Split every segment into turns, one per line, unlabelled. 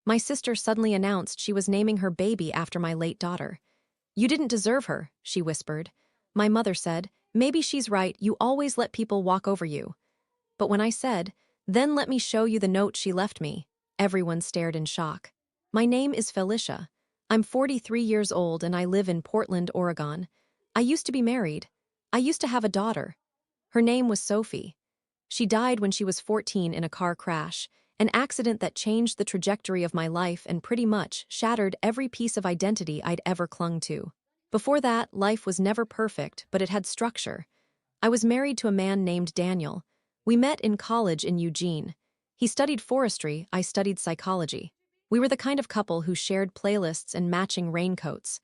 My sister suddenly announced she was naming her baby after my late daughter. "You didn't deserve her," she whispered. My mother said, "Maybe she's right, you always let people walk over you." But when I said, "Then let me show you the note she left me," everyone stared in shock. My name is Felicia. I'm 43 years old and I live in Portland, Oregon. I used to be married. I used to have a daughter. Her name was Sophie. She died when she was 14 in a car crash, an accident that changed the trajectory of my life and pretty much shattered every piece of identity I'd ever clung to. Before that, life was never perfect, but it had structure. I was married to a man named Daniel. We met in college in Eugene. He studied forestry, I studied psychology. We were the kind of couple who shared playlists and matching raincoats.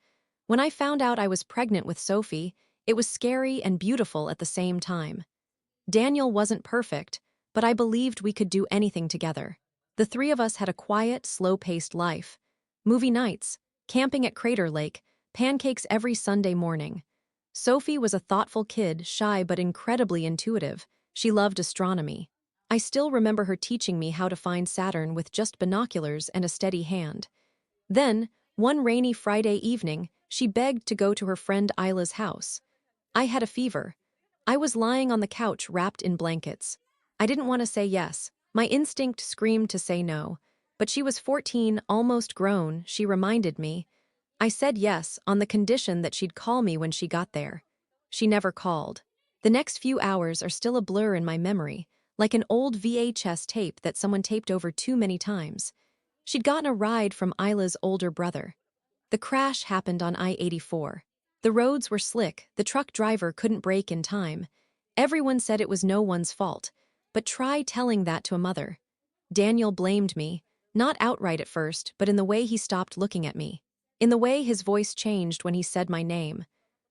When I found out I was pregnant with Sophie, it was scary and beautiful at the same time. Daniel wasn't perfect, but I believed we could do anything together. The three of us had a quiet, slow-paced life. Movie nights, camping at Crater Lake, pancakes every Sunday morning. Sophie was a thoughtful kid, shy but incredibly intuitive. She loved astronomy. I still remember her teaching me how to find Saturn with just binoculars and a steady hand. Then, one rainy Friday evening, she begged to go to her friend Isla's house. I had a fever. I was lying on the couch wrapped in blankets. I didn't want to say yes. My instinct screamed to say no. But she was 14, almost grown, she reminded me. I said yes, on the condition that she'd call me when she got there. She never called. The next few hours are still a blur in my memory, like an old VHS tape that someone taped over too many times. She'd gotten a ride from Isla's older brother. The crash happened on I-84. The roads were slick, the truck driver couldn't brake in time. Everyone said it was no one's fault, but try telling that to a mother. Daniel blamed me, not outright at first, but in the way he stopped looking at me. In the way his voice changed when he said my name.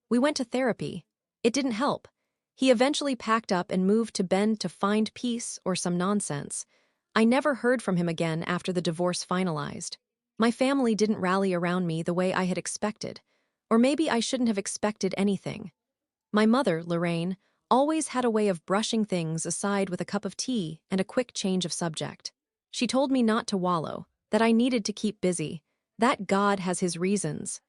We went to therapy. It didn't help. He eventually packed up and moved to Bend to find peace or some nonsense. I never heard from him again after the divorce finalized. My family didn't rally around me the way I had expected. Or maybe I shouldn't have expected anything. My mother, Lorraine, always had a way of brushing things aside with a cup of tea and a quick change of subject. She told me not to wallow, that I needed to keep busy, that God has his reasons.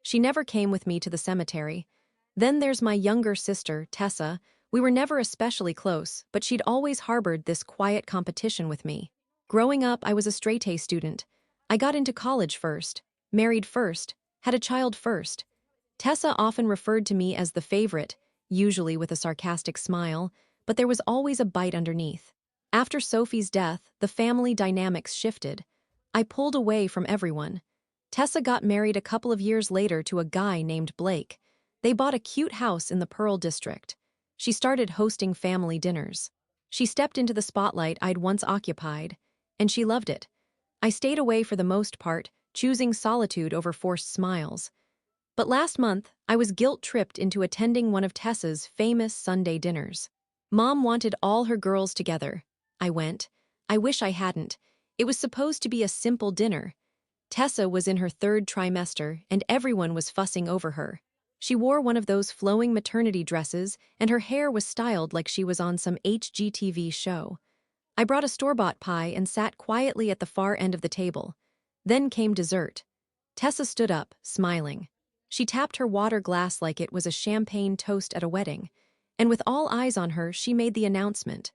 She never came with me to the cemetery. Then there's my younger sister, Tessa. We were never especially close, but she'd always harbored this quiet competition with me. Growing up, I was a straight-A student. I got into college first, married first, had a child first. Tessa often referred to me as the favorite, usually with a sarcastic smile, but there was always a bite underneath. After Sophie's death, the family dynamics shifted. I pulled away from everyone. Tessa got married a couple of years later to a guy named Blake. They bought a cute house in the Pearl District. She started hosting family dinners. She stepped into the spotlight I'd once occupied, and she loved it. I stayed away for the most part, choosing solitude over forced smiles. But last month, I was guilt-tripped into attending one of Tessa's famous Sunday dinners. Mom wanted all her girls together. I went. I wish I hadn't. It was supposed to be a simple dinner. Tessa was in her third trimester, and everyone was fussing over her. She wore one of those flowing maternity dresses, and her hair was styled like she was on some HGTV show. I brought a store-bought pie and sat quietly at the far end of the table. Then came dessert. Tessa stood up, smiling. She tapped her water glass like it was a champagne toast at a wedding, and with all eyes on her, she made the announcement.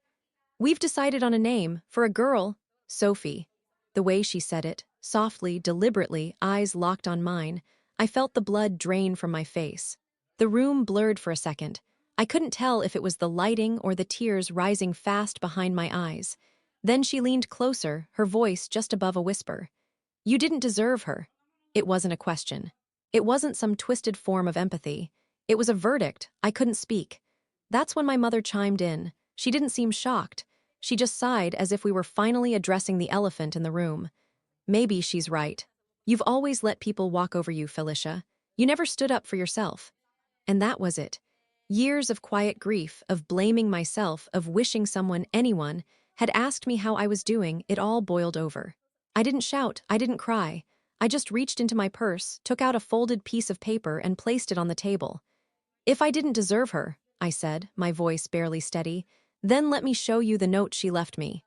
"We've decided on a name, for a girl, Sophie." The way she said it, softly, deliberately, eyes locked on mine, I felt the blood drain from my face. The room blurred for a second. I couldn't tell if it was the lighting or the tears rising fast behind my eyes. Then she leaned closer, her voice just above a whisper. "You didn't deserve her." It wasn't a question. It wasn't some twisted form of empathy. It was a verdict. I couldn't speak. That's when my mother chimed in. She didn't seem shocked. She just sighed as if we were finally addressing the elephant in the room. "Maybe she's right. You've always let people walk over you, Felicia. You never stood up for yourself." And that was it. Years of quiet grief, of blaming myself, of wishing someone, anyone, had asked me how I was doing. It all boiled over. I didn't shout. I didn't cry. I just reached into my purse, took out a folded piece of paper, and placed it on the table. "If I didn't deserve her," I said, my voice barely steady, "then let me show you the note she left me."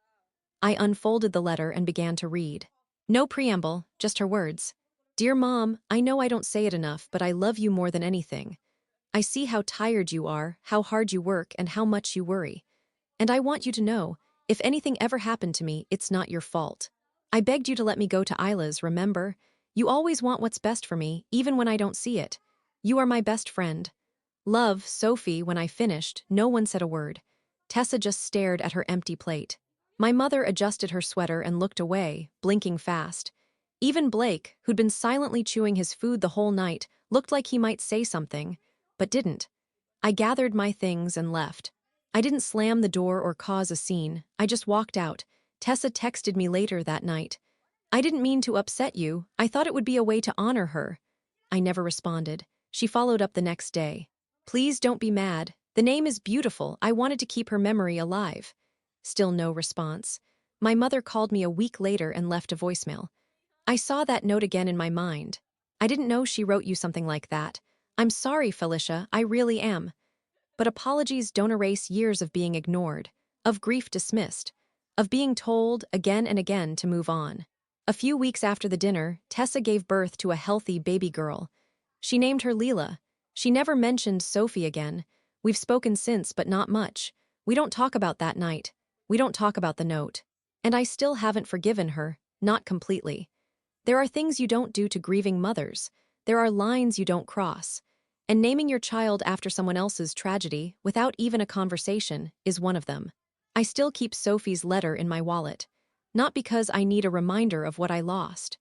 I unfolded the letter and began to read. No preamble, just her words. Dear Mom, I know I don't say it enough, but I love you more than anything. I see how tired you are, how hard you work, and how much you worry. And I want you to know, if anything ever happened to me, it's not your fault. I begged you to let me go to Isla's, remember? You always want what's best for me, even when I don't see it. You are my best friend. Love, Sophie. When I finished, no one said a word. Tessa just stared at her empty plate. My mother adjusted her sweater and looked away, blinking fast. Even Blake, who'd been silently chewing his food the whole night, looked like he might say something, but didn't. I gathered my things and left. I didn't slam the door or cause a scene. I just walked out. Tessa texted me later that night. I didn't mean to upset you. I thought it would be a way to honor her. I never responded. She followed up the next day. Please don't be mad. The name is beautiful. I wanted to keep her memory alive. Still no response. My mother called me a week later and left a voicemail. I saw that note again in my mind. I didn't know she wrote you something like that. I'm sorry, Felicia. I really am. But apologies don't erase years of being ignored, of grief dismissed, of being told again and again to move on. A few weeks after the dinner, Tessa gave birth to a healthy baby girl. She named her Leela. She never mentioned Sophie again. We've spoken since, but not much. We don't talk about that night. We don't talk about the note. And I still haven't forgiven her, not completely. There are things you don't do to grieving mothers. There are lines you don't cross. And naming your child after someone else's tragedy, without even a conversation, is one of them. I still keep Sophie's letter in my wallet. Not because I need a reminder of what I lost,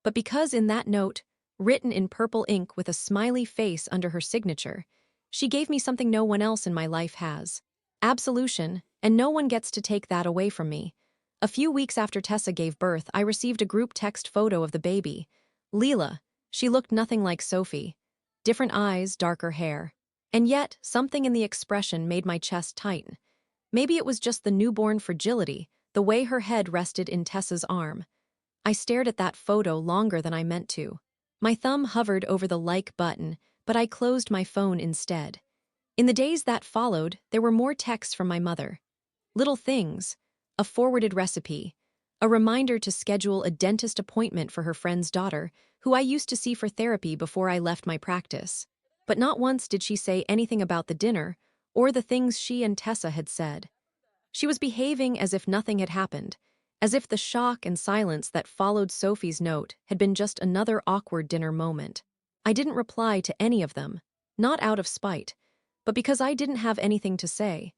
but because in that note, written in purple ink with a smiley face under her signature, she gave me something no one else in my life has. Absolution, and no one gets to take that away from me. A few weeks after Tessa gave birth, I received a group text photo of the baby. Leela. She looked nothing like Sophie. Different eyes, darker hair. And yet, something in the expression made my chest tighten. Maybe it was just the newborn fragility, the way her head rested in Tessa's arm. I stared at that photo longer than I meant to. My thumb hovered over the like button, but I closed my phone instead. In the days that followed, there were more texts from my mother. Little things. A forwarded recipe. A reminder to schedule a dentist appointment for her friend's daughter, who I used to see for therapy before I left my practice. But not once did she say anything about the dinner, or the things she and Tessa had said. She was behaving as if nothing had happened, as if the shock and silence that followed Sophie's note had been just another awkward dinner moment. I didn't reply to any of them, not out of spite, but because I didn't have anything to say.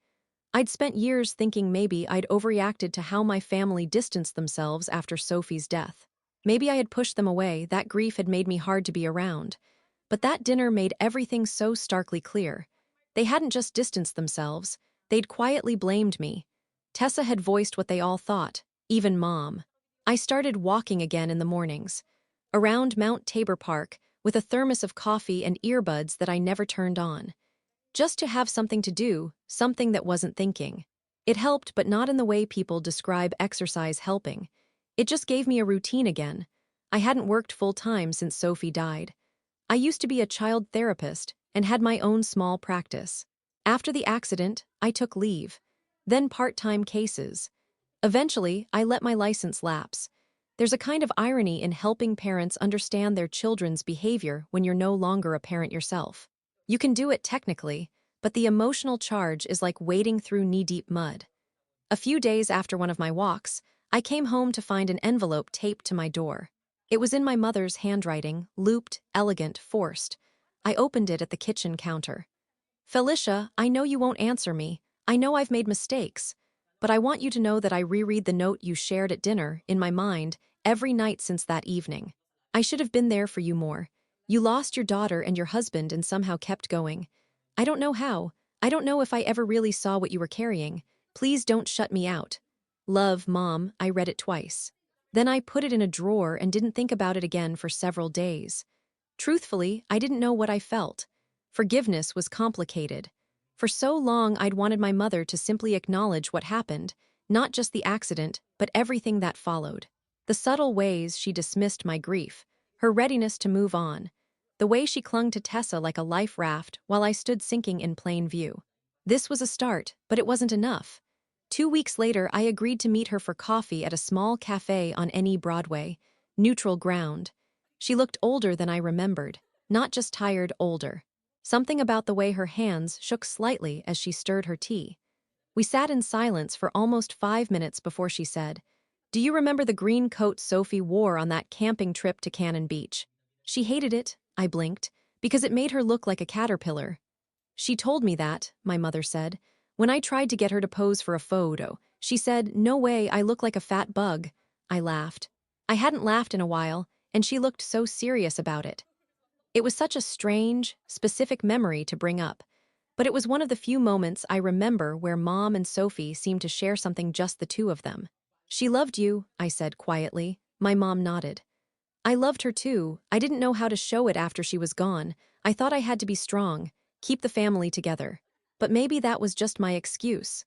I'd spent years thinking maybe I'd overreacted to how my family distanced themselves after Sophie's death. Maybe I had pushed them away, that grief had made me hard to be around. But that dinner made everything so starkly clear. They hadn't just distanced themselves, they'd quietly blamed me. Tessa had voiced what they all thought, even Mom. I started walking again in the mornings, around Mount Tabor Park, with a thermos of coffee and earbuds that I never turned on. Just to have something to do, something that wasn't thinking. It helped, but not in the way people describe exercise helping. It just gave me a routine again. I hadn't worked full-time since Sophie died. I used to be a child therapist and had my own small practice. After the accident, I took leave. Then part-time cases. Eventually, I let my license lapse. There's a kind of irony in helping parents understand their children's behavior when you're no longer a parent yourself. You can do it technically, but the emotional charge is like wading through knee-deep mud. A few days after one of my walks, I came home to find an envelope taped to my door. It was in my mother's handwriting, looped, elegant, forced. I opened it at the kitchen counter. Felicia, I know you won't answer me. I know I've made mistakes. But I want you to know that I reread the note you shared at dinner, in my mind, every night since that evening. I should have been there for you more. You lost your daughter and your husband and somehow kept going. I don't know how. I don't know if I ever really saw what you were carrying. Please don't shut me out. Love, Mom. I read it twice. Then I put it in a drawer and didn't think about it again for several days. Truthfully, I didn't know what I felt. Forgiveness was complicated. For so long, I'd wanted my mother to simply acknowledge what happened, not just the accident, but everything that followed. The subtle ways she dismissed my grief, her readiness to move on, the way she clung to Tessa like a life raft while I stood sinking in plain view. This was a start, but it wasn't enough. 2 weeks later, I agreed to meet her for coffee at a small cafe on NE Broadway. neutral ground. She looked older than I remembered, not just tired, older. Something about the way her hands shook slightly as she stirred her tea. We sat in silence for almost 5 minutes before she said, "Do you remember the green coat Sophie wore on that camping trip to Cannon Beach?" "She hated it," I blinked, "because it made her look like a caterpillar." "She told me that," my mother said. "When I tried to get her to pose for a photo, she said, 'No way, I look like a fat bug.'" I laughed. I hadn't laughed in a while, and she looked so serious about it. It was such a strange, specific memory to bring up, but it was one of the few moments I remember where Mom and Sophie seemed to share something, just the two of them. "She loved you," I said quietly. My mom nodded. "I loved her too. I didn't know how to show it after she was gone. I thought I had to be strong, keep the family together. But maybe that was just my excuse."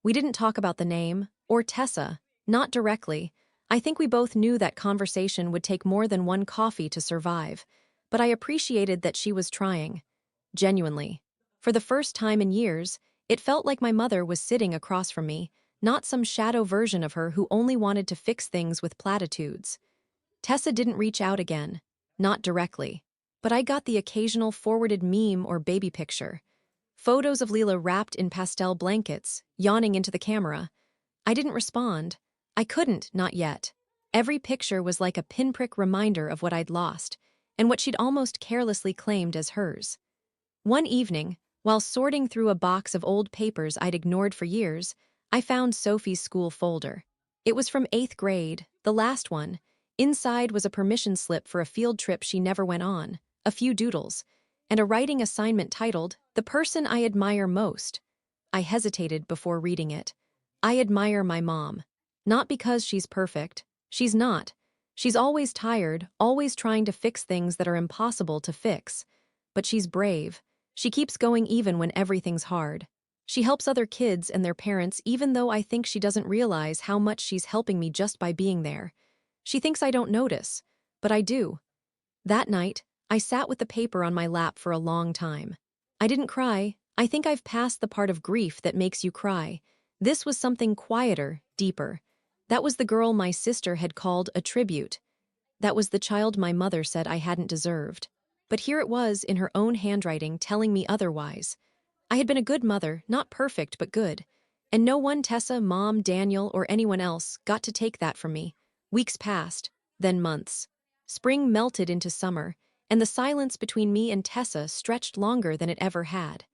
We didn't talk about the name, or Tessa, not directly. I think we both knew that conversation would take more than one coffee to survive, but I appreciated that she was trying. Genuinely. For the first time in years, it felt like my mother was sitting across from me, not some shadow version of her who only wanted to fix things with platitudes. Tessa didn't reach out again, not directly, but I got the occasional forwarded meme or baby picture. Photos of Leela wrapped in pastel blankets, yawning into the camera. I didn't respond. I couldn't, not yet. Every picture was like a pinprick reminder of what I'd lost, and what she'd almost carelessly claimed as hers. One evening, while sorting through a box of old papers I'd ignored for years, I found Sophie's school folder. It was from 8th grade, the last one. Inside was a permission slip for a field trip she never went on, a few doodles, and a writing assignment titled, "The Person I Admire Most." I hesitated before reading it. I admire my mom. Not because she's perfect. She's not. She's always tired, always trying to fix things that are impossible to fix. But she's brave. She keeps going even when everything's hard. She helps other kids and their parents even though I think she doesn't realize how much she's helping me just by being there. She thinks I don't notice, but I do. That night, I sat with the paper on my lap for a long time. I didn't cry. I think I've passed the part of grief that makes you cry. This was something quieter, deeper. That was the girl my sister had called a tribute. That was the child my mother said I hadn't deserved. But here it was in her own handwriting telling me otherwise. I had been a good mother, not perfect but good. And no one, Tessa, Mom, Daniel, or anyone else, got to take that from me. Weeks passed, then months. Spring melted into summer, and the silence between me and Tessa stretched longer than it ever had.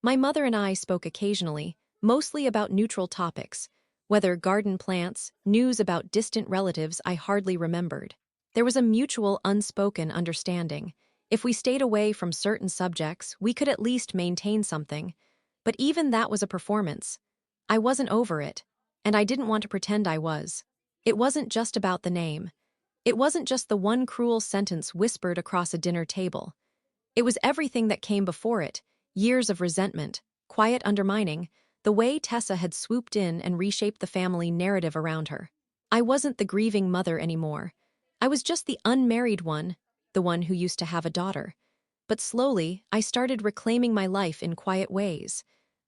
My mother and I spoke occasionally, mostly about neutral topics, whether garden plants, news about distant relatives I hardly remembered. There was a mutual unspoken understanding. If we stayed away from certain subjects, we could at least maintain something. But even that was a performance. I wasn't over it, and I didn't want to pretend I was. It wasn't just about the name. It wasn't just the one cruel sentence whispered across a dinner table. It was everything that came before it, years of resentment, quiet undermining, the way Tessa had swooped in and reshaped the family narrative around her. I wasn't the grieving mother anymore. I was just the unmarried one, the one who used to have a daughter. But slowly, I started reclaiming my life in quiet ways.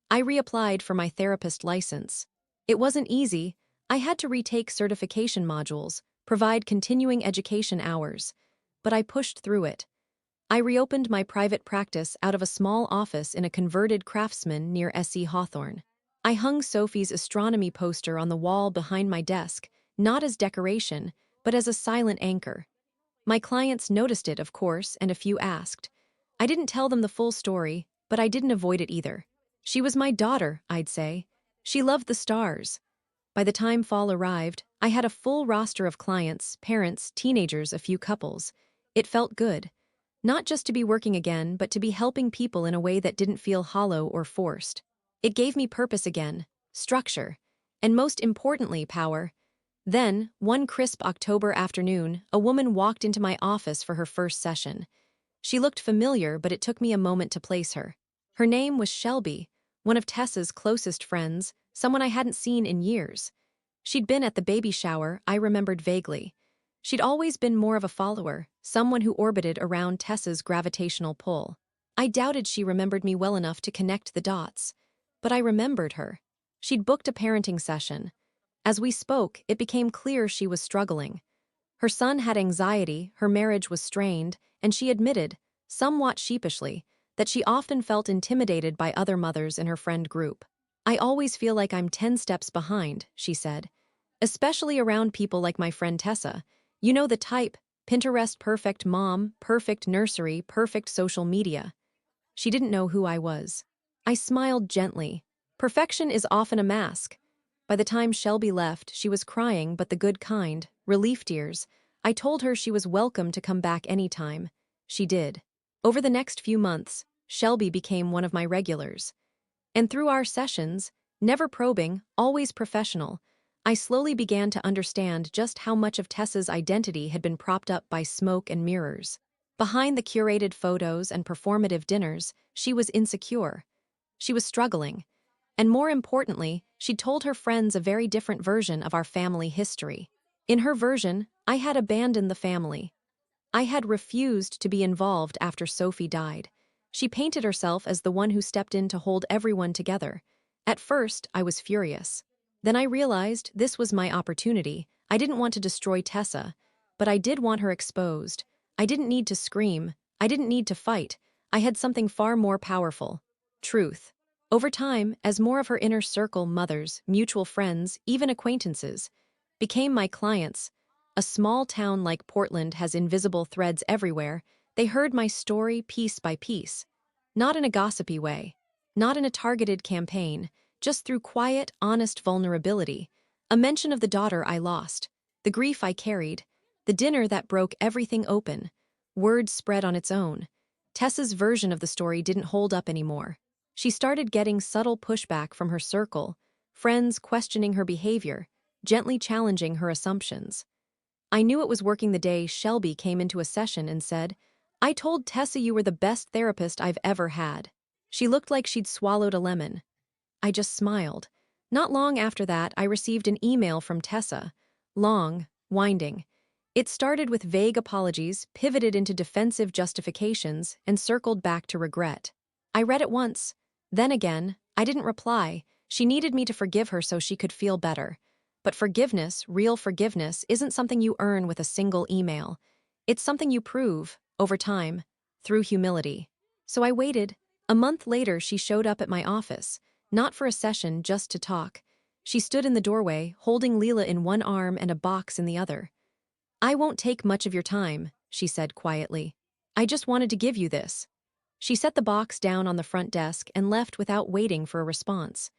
I reapplied for my therapist license. It wasn't easy. I had to retake certification modules, provide continuing education hours. But I pushed through it. I reopened my private practice out of a small office in a converted Craftsman near SC Hawthorne. I hung Sophie's astronomy poster on the wall behind my desk, not as decoration, but as a silent anchor. My clients noticed it, of course, and a few asked. I didn't tell them the full story, but I didn't avoid it either. She was my daughter, I'd say. She loved the stars. By the time fall arrived, I had a full roster of clients, parents, teenagers, a few couples. It felt good. Not just to be working again, but to be helping people in a way that didn't feel hollow or forced. It gave me purpose again, structure, and most importantly, power. Then, one crisp October afternoon, a woman walked into my office for her first session. She looked familiar, but it took me a moment to place her. Her name was Shelby, one of Tessa's closest friends, someone I hadn't seen in years. She'd been at the baby shower, I remembered vaguely. She'd always been more of a follower, someone who orbited around Tessa's gravitational pull. I doubted she remembered me well enough to connect the dots. But I remembered her. She'd booked a parenting session. As we spoke, it became clear she was struggling. Her son had anxiety, her marriage was strained, and she admitted, somewhat sheepishly, that she often felt intimidated by other mothers in her friend group. "I always feel like I'm 10 steps behind," she said. "Especially around people like my friend Tessa. You know the type, Pinterest perfect mom, perfect nursery, perfect social media." She didn't know who I was. I smiled gently. Perfection is often a mask. By the time Shelby left, she was crying, but the good kind, relief tears. I told her she was welcome to come back anytime. She did. Over the next few months, Shelby became one of my regulars. And through our sessions, never probing, always professional, I slowly began to understand just how much of Tessa's identity had been propped up by smoke and mirrors. Behind the curated photos and performative dinners, she was insecure. She was struggling. And more importantly, she told her friends a very different version of our family history. In her version, I had abandoned the family. I had refused to be involved after Sophie died. She painted herself as the one who stepped in to hold everyone together. At first, I was furious. Then I realized this was my opportunity. I didn't want to destroy Tessa, but I did want her exposed. I didn't need to scream. I didn't need to fight. I had something far more powerful: truth. Over time, as more of her inner circle, mothers, mutual friends, even acquaintances, became my clients, a small town like Portland has invisible threads everywhere, they heard my story piece by piece. Not in a gossipy way, not in a targeted campaign, just through quiet, honest vulnerability. A mention of the daughter I lost, the grief I carried, the dinner that broke everything open. Word spread on its own. Tessa's version of the story didn't hold up anymore. She started getting subtle pushback from her circle, friends questioning her behavior, gently challenging her assumptions. I knew it was working the day Shelby came into a session and said, "I told Tessa you were the best therapist I've ever had." She looked like she'd swallowed a lemon. I just smiled. Not long after that, I received an email from Tessa. Long, winding. It started with vague apologies, pivoted into defensive justifications, and circled back to regret. I read it once. Then again, I didn't reply. She needed me to forgive her so she could feel better. But forgiveness, real forgiveness, isn't something you earn with a single email. It's something you prove, over time, through humility. So I waited. A month later, she showed up at my office, not for a session, just to talk. She stood in the doorway, holding Leela in one arm and a box in the other. "I won't take much of your time," she said quietly. "I just wanted to give you this." She set the box down on the front desk and left without waiting for a response.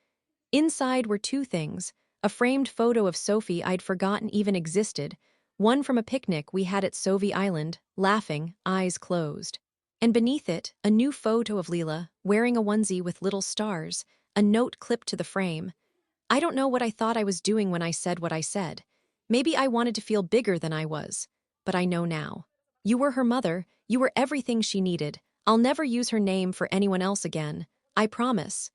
Inside were two things: a framed photo of Sophie I'd forgotten even existed, one from a picnic we had at Sauvie Island, laughing, eyes closed. And beneath it, a new photo of Leela, wearing a onesie with little stars, a note clipped to the frame. I don't know what I thought I was doing when I said what I said. Maybe I wanted to feel bigger than I was. But I know now. You were her mother, you were everything she needed. I'll never use her name for anyone else again. I promise.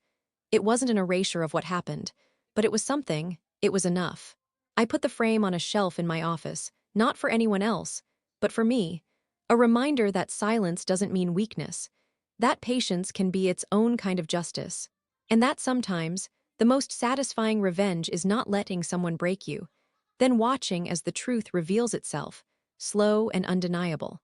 It wasn't an erasure of what happened, but it was something. It was enough. I put the frame on a shelf in my office, not for anyone else, but for me. A reminder that silence doesn't mean weakness. That patience can be its own kind of justice. And that sometimes, the most satisfying revenge is not letting someone break you, then watching as the truth reveals itself, slow and undeniable.